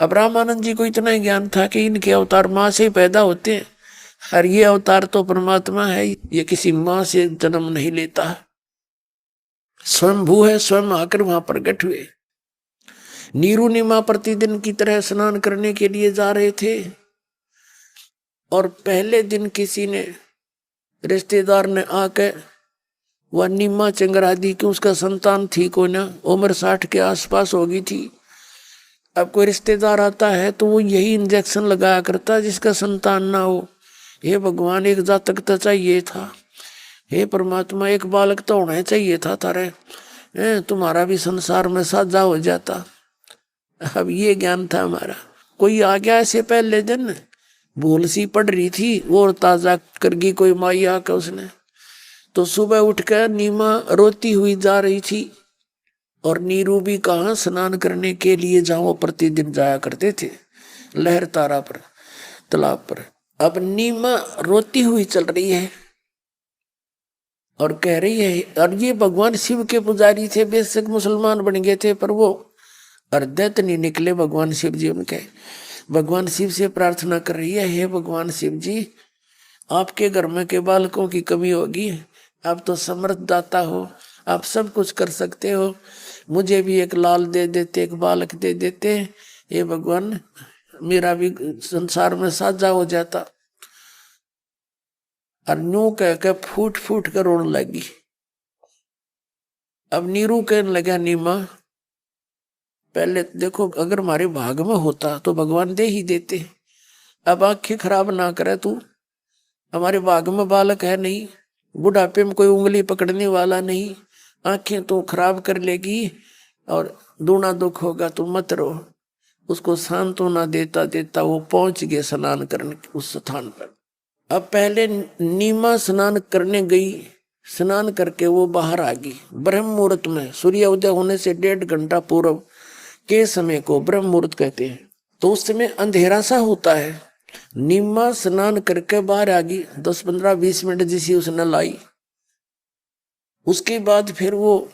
अब रामानंद जी को इतना ही ज्ञान था कि इनके अवतार माँ से ही पैदा होते हैं, और ये अवतार तो परमात्मा है, ये किसी माँ से जन्म नहीं लेता है, स्वयंभू है, स्वयं आकर वहां प्रकट हुए। नीरू नीमा प्रतिदिन की तरह स्नान करने के लिए जा रहे थे और पहले दिन किसी ने, रिश्तेदार ने आकर वह नीमा चंगरा दी कि उसका संतान थी कोई ना, उम्र 60 के आसपास होगी थी। अब कोई रिश्तेदार आता है तो वो यही इंजेक्शन लगाया करता जिसका संतान ना हो। हे भगवान, एक जातक तो चाहिए था, हे परमात्मा एक बालक तो होना चाहिए था तारे, तुम्हारा भी संसार में साझा हो जाता। अब ये ज्ञान था हमारा। कोई आ गया ऐसे पहले दिन भूल सी पड़ रही थी वो ताजा करगी कोई माई आकर उसने। तो सुबह उठकर नीमा रोती हुई जा रही थी और नीरू भी कहाँ स्नान करने के लिए जहाँ प्रतिदिन जाया करते थे लहर तारा पर तालाब पर। अब नीमा रोती हुई चल रही है और कह रही है, और ये भगवान शिव के पुजारी थे, बेशक मुसलमान बन गए थे पर वो अर्धत नहीं निकले भगवान शिव जी उनके। भगवान शिव से प्रार्थना कर रही है, हे भगवान शिव जी, आपके घर में के बालकों की कमी होगी, आप तो समर्थ दाता हो, आप सब कुछ कर सकते हो, मुझे भी एक लाल दे देते, एक बालक दे देते, हे भगवान मेरा भी संसार में साझा हो जाता। और न्यू कह के फूट फूट कर रोने लगी। अब नीरू कहने लगा, नीमा पहले देखो अगर हमारे भाग में होता तो भगवान दे ही देते, अब आंखें खराब ना करे तू, हमारे भाग में बालक है नहीं, बुढ़ापे में कोई उंगली पकड़ने वाला नहीं, आंखें तो खराब कर लेगी और दूना दुख होगा, तू मत रो। उसको सांत्वना देता देता वो पहुंच गए स्नान करने उस स्थान पर। अब पहले नीमा स्नान करने गई, स्नान करके वो बाहर आ गई ब्रह्म मुहूर्त में, सूर्य उदय होने से 1.5 घंटा पूर्व के समय को ब्रह्म मुहूर्त कहते हैं। तो उस समय अंधेरा सा होता है। नीमा स्नान करके बाहर आ गई, 10 15 20 मिनट जिसी उसने लाई। उसके बाद फिर वो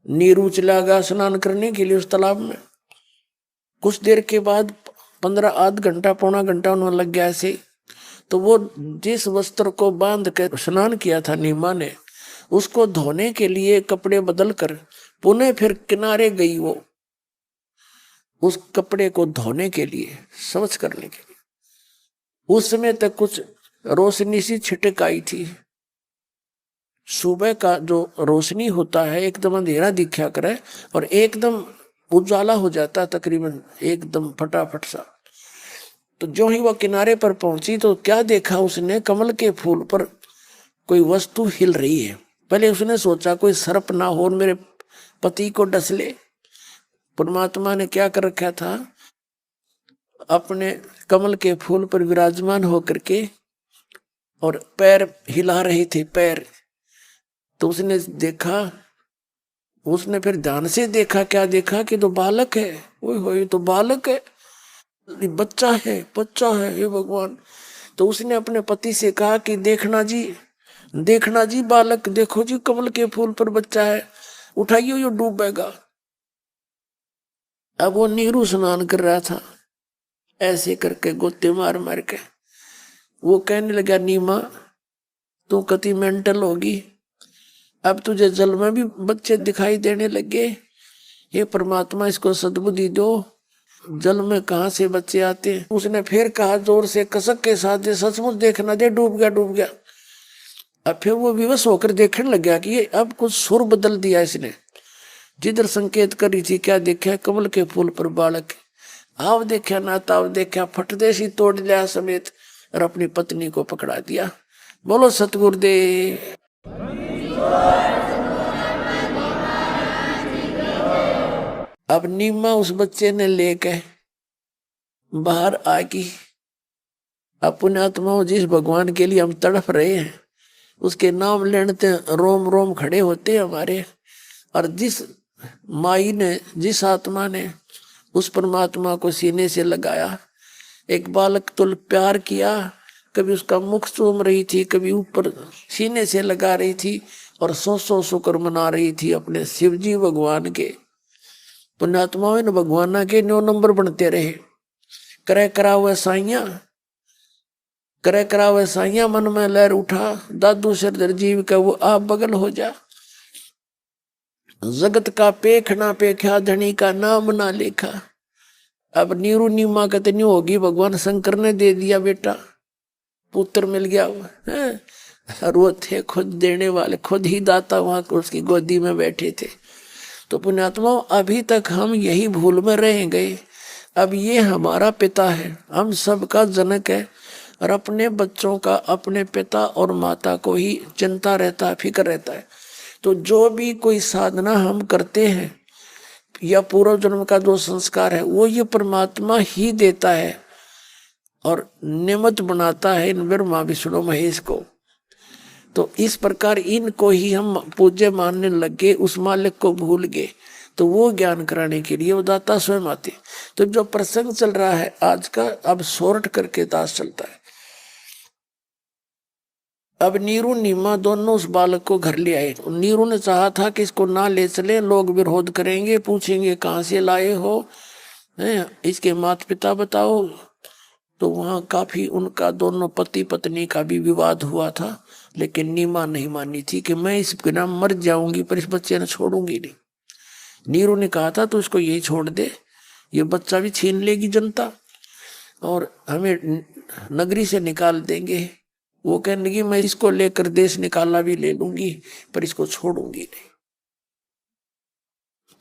नीरू चला गया स्नान करने के लिए उस तालाब में। कुछ देर के बाद 15 आध घंटा पौना घंटा उन्होंने लग गया ऐसे। तो वो जिस वस्त्र को बांध कर स्नान किया था नीमा ने, उसको धोने के लिए कपड़े बदल कर पुनः फिर किनारे गई वो, उस कपड़े को धोने के लिए, स्वच्छ करने के लिए। उस समय तक कुछ रोशनी सी छिटक आई थी। सुबह का जो रोशनी होता है एकदम अंधेरा दिखा करे और एकदम उजाला हो जाता तकरीबन एकदम फटाफट सा। तो जो ही वह किनारे पर पहुंची तो क्या देखा उसने, कमल के फूल पर कोई वस्तु हिल रही है। पहले उसने सोचा कोई सर्प ना हो और मेरे पति को डस ले। परमात्मा ने क्या कर रखा था, अपने कमल के फूल पर विराजमान होकर के और पैर हिला रहे थे पैर। तो उसने देखा, उसने फिर ध्यान से देखा, क्या देखा कि तो बालक है, वो तो बालक है, बच्चा है, बच्चा है, हे भगवान। तो उसने अपने पति से कहा कि देखना जी, देखना जी बालक, देखो जी कमल के फूल पर बच्चा है, उठाइए ये डूबेगा। अब वो नीरू स्नान कर रहा था, ऐसे करके गोते मार मार के। वो कहने लगा, नीमा तू कति मेंटल होगी, अब तुझे जल में भी बच्चे दिखाई देने लगे, हे परमात्मा इसको सद्बुद्धि दो, जल में कहां से बच्चे आते हैं। उसने फिर कहा जोर से कसक के साथ, सचमुच देखना दे, डूब गया डूब गया। अब फिर वो विवश होकर देखने लग गया कि ये अब कुछ सुर बदल दिया इसने। जिधर संकेत करी थी क्या देखा, कमल के फूल पर बालक। आव देखा ना ताव देखा, फटदेशी तोड़ लिया समेत और अपनी पत्नी को पकड़ा दिया। बोलो सतगुरुदेव। अब नीमा उस बच्चे ने लेके बाहर आ गई। अब पुण्यात्माओं, जिस भगवान के लिए हम तड़प रहे हैं उसके नाम लेने रोम रोम खड़े होते हैं हमारे। और जिस माई ने, जिस आत्मा ने उस परमात्मा को सीने से लगाया, एक बालक तुल प्यार किया, कभी उसका मुख चूम रही थी, कभी ऊपर सीने से लगा रही थी और 100 शुक्र मना रही थी अपने शिवजी भगवान के। पुण्यात्माओं ने भगवाना के 9 नंबर बनते रहे। करे करा हुआ साइया, करे करा हुआ साइया, मन में लहर उठा, दादू सरदर जीव का वो आप बगल हो जा। जगत का पेख ना पेखा, धनी का नाम ना लेखा। अब नीरू नीमा कितनी होगी, भगवान शंकर ने दे दिया बेटा, पुत्र मिल गया है। और वो थे खुद देने वाले, खुद ही दाता वहां उसकी गोदी में बैठे थे। तो पुण्यात्माओं, अभी तक हम यही भूल में रह गए। अब ये हमारा पिता है, हम सबका जनक है और अपने बच्चों का अपने पिता और माता को ही चिंता रहता है, फिक्र रहता है। तो जो भी कोई साधना हम करते हैं या पूर्व जन्म का जो संस्कार है वो ये परमात्मा ही देता है। और निमित्त बनाता है इन ब्रह्मा विष्णु महेश को। तो इस प्रकार इनको ही हम पूज्य मानने लगे, उस मालिक को भूल गए। तो वो ज्ञान कराने के लिए वो दाता स्वयं आते। तो जो प्रसंग चल रहा है आज का, अब शॉर्ट करके दास चलता है। अब नीरू नीमा दोनों उस बालक को घर ले आए। नीरू ने चाहा था कि इसको ना ले चले, लोग विरोध करेंगे, पूछेंगे कहाँ से लाए हो, इसके माता पिता बताओ। तो वहाँ काफी उनका दोनों पति पत्नी का भी विवाद हुआ था, लेकिन नीमा नहीं मानी थी कि मैं इस बिना मर जाऊंगी पर इस बच्चे ने छोड़ूंगी नहीं। नीरू ने कहा था तो इसको यही छोड़ दे, ये बच्चा भी छीन लेगी जनता और हमें नगरी से निकाल देंगे। वो कहने लगी मैं इसको लेकर देश निकाला भी ले लूंगी पर इसको छोड़ूंगी नहीं।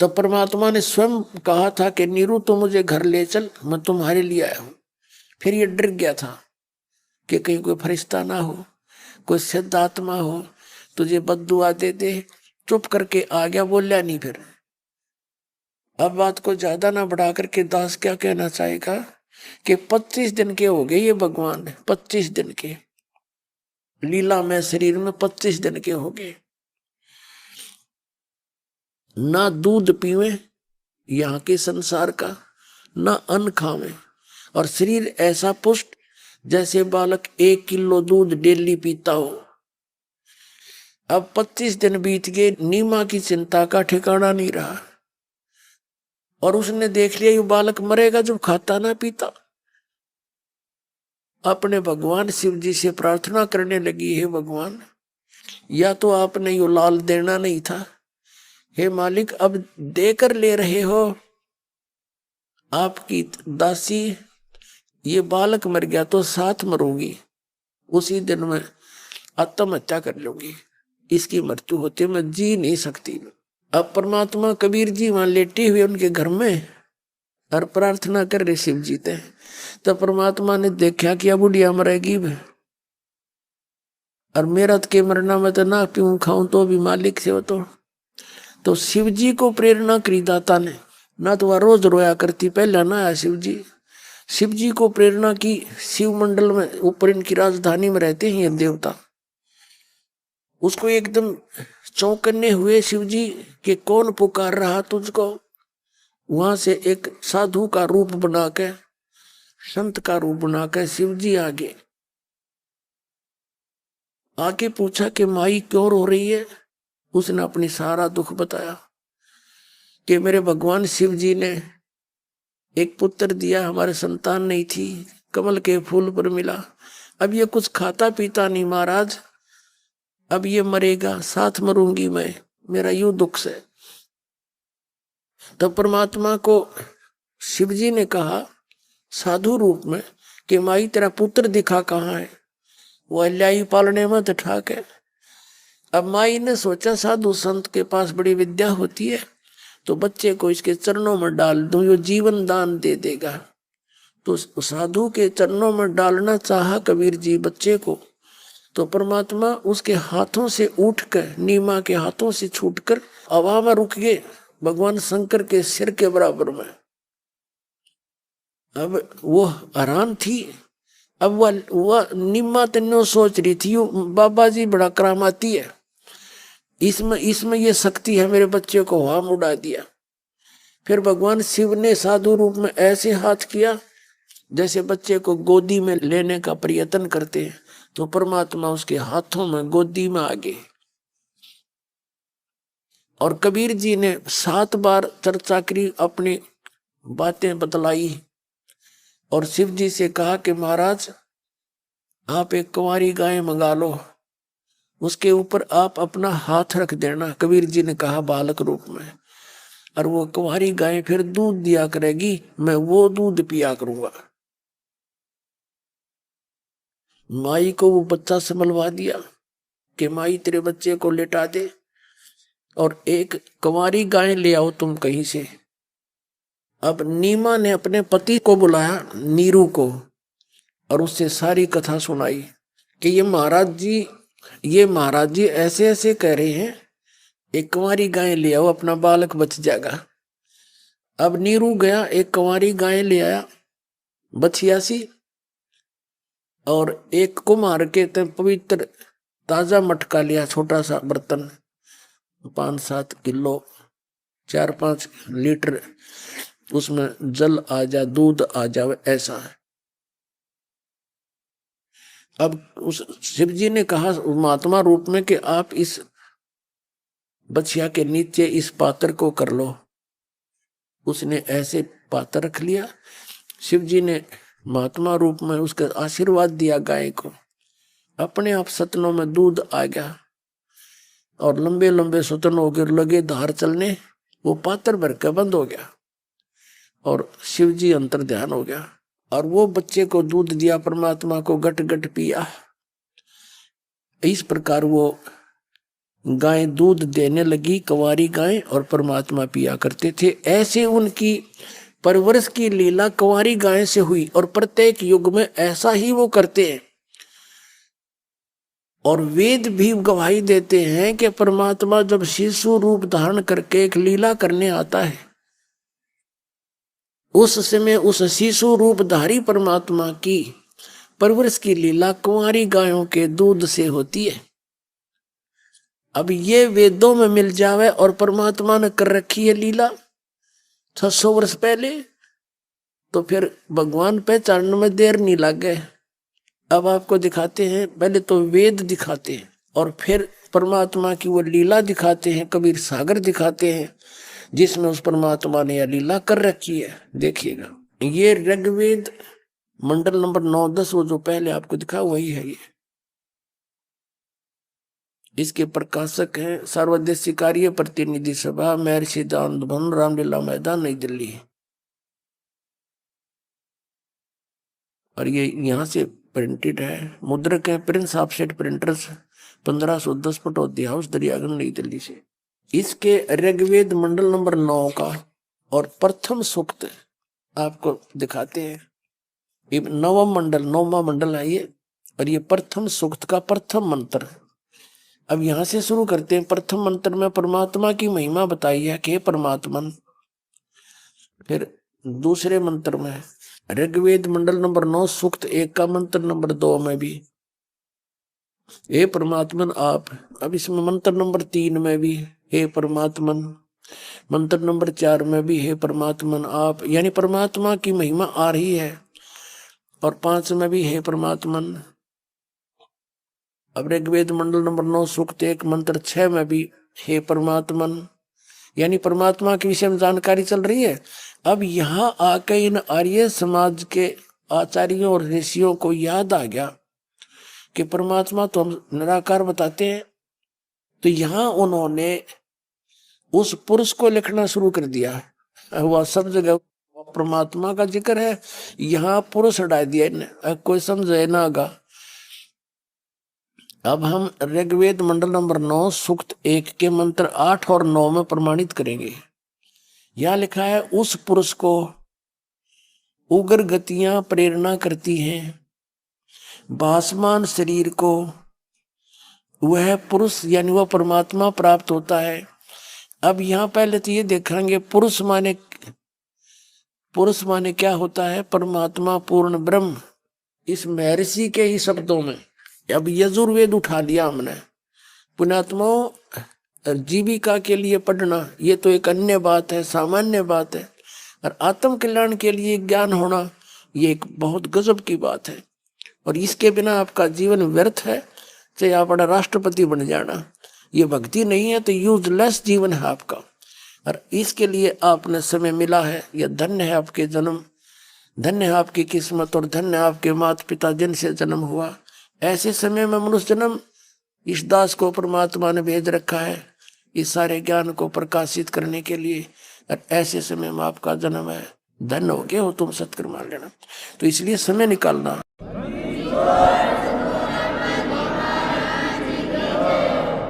तो परमात्मा ने स्वयं कहा था कि नीरू तू मुझे घर ले चल, मैं तुम्हारे लिए आया हूं। फिर ये डर गया था कि कहीं कोई फरिश्ता ना हो, कोई सिद्ध आत्मा हो, तुझे बद्दुआ दे दे। चुप करके आ गया, बोलिया नहीं। फिर अब बात को ज्यादा ना बढ़ा करके दास क्या कहना चाहेगा कि 25 दिन के हो गए ये भगवान, 25 दिन के लीला में शरीर में 25 दिन के हो गए। ना दूध पीवे यहाँ के संसार का, ना अन्न खावे, और शरीर ऐसा पुष्ट जैसे बालक 1 किलो दूध डेली पीता हो। अब 25 दिन बीत गए, नीमा की चिंता का ठिकाना नहीं रहा और उसने देख लिया ये बालक मरेगा जब खाता ना पीता। अपने भगवान शिव जी से प्रार्थना करने लगी, हे भगवान या तो आपने यो लाल देना नहीं था, हे मालिक अब देकर ले रहे हो, आपकी दासी ये बालक मर गया तो साथ मरूंगी, उसी दिन मैं आत्महत्या कर लूंगी, इसकी मृत्यु होती मैं जी नहीं सकती। अब परमात्मा कबीर जी वहां लेटे हुए उनके घर में और प्रार्थना कर रहे शिव जी थे। तो परमात्मा ने देखा कि अब बुढ़िया मरेगी और मेरा के मरना में तो ना पीऊं खाऊं तो भी मालिक से हो। तो शिव जी को प्रेरणा करी दाता ने, ना तो वह रोज रोया करती, पहले ना आया शिव जी। शिव जी को प्रेरणा की, शिव मंडल में ऊपर इनकी राजधानी में रहते हैं ये देवता। उसको एकदम चौंकने हुए शिव जी कि कौन पुकार रहा तुझको। वहां से एक साधु का रूप बना के, संत का रूप बना के शिव जी आगे पूछा कि माई क्यों रो रही है। उसने अपनी सारा दुख बताया कि मेरे भगवान शिव जी ने एक पुत्र दिया, हमारे संतान नहीं थी, कमल के फूल पर मिला, अब ये कुछ खाता पीता नहीं महाराज, अब ये मरेगा, साथ मरूंगी मैं, मेरा यूं दुख से। तब परमात्मा को शिव जी ने कहा साधु रूप में कि माई तेरा पुत्र दिखा कहाँ है। वो अल्याई पालने में तो ठाक है। अब माई ने सोचा साधु संत के पास बड़ी विद्या होती है, तो बच्चे को इसके चरणों में डाल दूं, यो जीवन दान दे देगा। तो साधु के चरणों में डालना चाहा कबीर जी बच्चे को, तो परमात्मा उसके हाथों से उठकर, नीमा के हाथों से छूटकर हवा में रुक गए, भगवान शंकर के सिर के बराबर में। अब वो हैरान थी। अब वह नीमा तन्नो सोच रही थी बाबा जी बड़ा करामाती है, इसमें ये शक्ति है, मेरे बच्चे को हवा में उड़ा दिया। फिर भगवान शिव ने साधु रूप में ऐसे हाथ किया जैसे बच्चे को गोदी में लेने का प्रयत्न करते हैं, तो परमात्मा उसके हाथों में गोदी में आ गए। और कबीर जी ने 7 बार चर्चा करी, अपनी बातें बतलाई और शिव जी से कहा कि महाराज आप एक कुंवारी गाय मंगा लो, उसके ऊपर आप अपना हाथ रख देना। कबीर जी ने कहा बालक रूप में, और वो कुंवारी गाय फिर दूध दिया करेगी, मैं वो दूध पिया करूंगा। माई को वो बच्चा संभलवा दिया कि माई तेरे बच्चे को लेटा दे और एक कुंवारी गाय ले आओ तुम कहीं से। अब नीमा ने अपने पति को बुलाया, नीरू को, और उससे सारी कथा सुनाई कि ये महाराज जी ऐसे ऐसे कह रहे हैं, एक कुंवारी गाय ले आओ, अपना बालक बच जाएगा। अब नीरू गया, एक कुंवारी गाय ले आया, बछिया सी, और एक कुम्हार के पवित्र ताजा मटका लिया, छोटा सा बर्तन, 5-7 किलो 4-5 लीटर उसमें जल आ जाए, दूध आ जाए, ऐसा है। अब उस शिव जी ने कहा महात्मा रूप में कि आप इस बछिया के नीचे इस पात्र को कर लो। उसने ऐसे पात्र रख लिया। शिव जी ने महात्मा रूप में उसका आशीर्वाद दिया गाय को। अपने आप सतनों में दूध आ गया और लंबे लंबे सतन हो गए, लगे धार चलने। वो पात्र भर के बंद हो गया और शिव जी अंतर ध्यान हो गया और वो बच्चे को दूध दिया, परमात्मा को गट गट पिया। इस प्रकार वो गाय दूध देने लगी, कंवारी गाय, और परमात्मा पिया करते थे। ऐसे उनकी परवरिश की लीला कंवारी गाय से हुई और प्रत्येक युग में ऐसा ही वो करते हैं। और वेद भी गवाही देते हैं कि परमात्मा जब शिशु रूप धारण करके एक लीला करने आता है, उस समय उस शिशु रूपधारी परमात्मा की परवरिश की लीला कुंवारी गायों के दूध से होती है। अब ये वेदों में मिल जावे और परमात्मा ने कर रखी है लीला 600 वर्ष पहले, तो फिर भगवान पहचानने में देर नहीं लगे। अब आपको दिखाते हैं, पहले तो वेद दिखाते हैं और फिर परमात्मा की वो लीला दिखाते हैं, कबीर सागर दिखाते हैं जिसमें उस परमात्मा ने यह लीला कर रखी है। देखिएगा, ये ऋग्वेद मंडल नंबर 9-10 वो जो पहले आपको दिखा वही है। ये इसके प्रकाशक हैं सर्वदेशी कार्य प्रतिनिधि सभा, महर्षि दान भवन, रामलीला मैदान, नई दिल्ली। और ये यहाँ से प्रिंटेड है, मुद्रक है Prince offset printers, 1510 Pataudi house, Daryaganj, नई दिल्ली से। इसके ऋग्वेद मंडल नंबर 9 का और प्रथम सूक्त आपको दिखाते हैं। ये नौवां मंडल है ये, और ये प्रथम सूक्त का प्रथम मंत्र। अब यहां से शुरू करते हैं। प्रथम मंत्र में परमात्मा की महिमा बताई है कि परमात्मन। फिर दूसरे मंत्र में ऋग्वेद मंडल नंबर 9 सूक्त 1 का मंत्र नंबर 2 में भी हे परमात्मन आप। अब इसमें मंत्र नंबर 3 में भी हे परमात्मन, मंत्र नंबर 4 में भी हे परमात्मन आप, यानी परमात्मा की महिमा आ रही है। और 5 में भी हे परमात्मन। अब ऋग्वेद मंडल नंबर 9 सूक्त 1 मंत्र 6 में भी हे परमात्मन, यानी परमात्मा के विषय में जानकारी चल रही है। अब यहाँ आके इन आर्य समाज के आचार्यों और ऋषियों को याद आ गया कि परमात्मा तो हम निराकार बताते हैं, तो यहाँ उन्होंने उस पुरुष को लिखना शुरू कर दिया। वह सब जगह परमात्मा का जिक्र है, यहाँ पुरुष हटा दिया, कोई समझे ना आगा। अब हम ऋग्वेद मंडल नंबर 9 सूक्त 1 के मंत्र 8 और 9 में प्रमाणित करेंगे। यह लिखा है, उस पुरुष को उग्र गतियां प्रेरणा करती हैं, भासमान शरीर को वह पुरुष यानी वह परमात्मा प्राप्त होता है। अब यहाँ पहले तो ये देखेंगे पुरुष माने क्या होता है, परमात्मा पूर्ण ब्रह्म। इस महर्षि के ही शब्दों में अब यजुर्वेद उठा लिया हमने। पुण्यात्माओं, जीविका के लिए पढ़ना ये तो एक अन्य बात है, सामान्य बात है, और आत्म कल्याण के लिए ज्ञान होना ये एक बहुत गजब की बात है। और इसके बिना आपका जीवन व्यर्थ है, चाहे आप बड़ा राष्ट्रपति बन जाना, ये भक्ति नहीं है तो यूजलेस जीवन है आपका। और इसके लिए आपने समय मिला है, यह धन्य है आपके जन्म, धन्य है आपकी किस्मत, और धन्य है आपके माता पिता जिनसे जन्म हुआ। ऐसे समय में मनुष्य जन्म इस दास को परमात्मा ने भेज रखा है इस सारे ज्ञान को प्रकाशित करने के लिए। और ऐसे समय में आपका जन्म है, धन्य हो गए हो तुम, सत्कर्म लेना। तो इसलिए समय निकालना।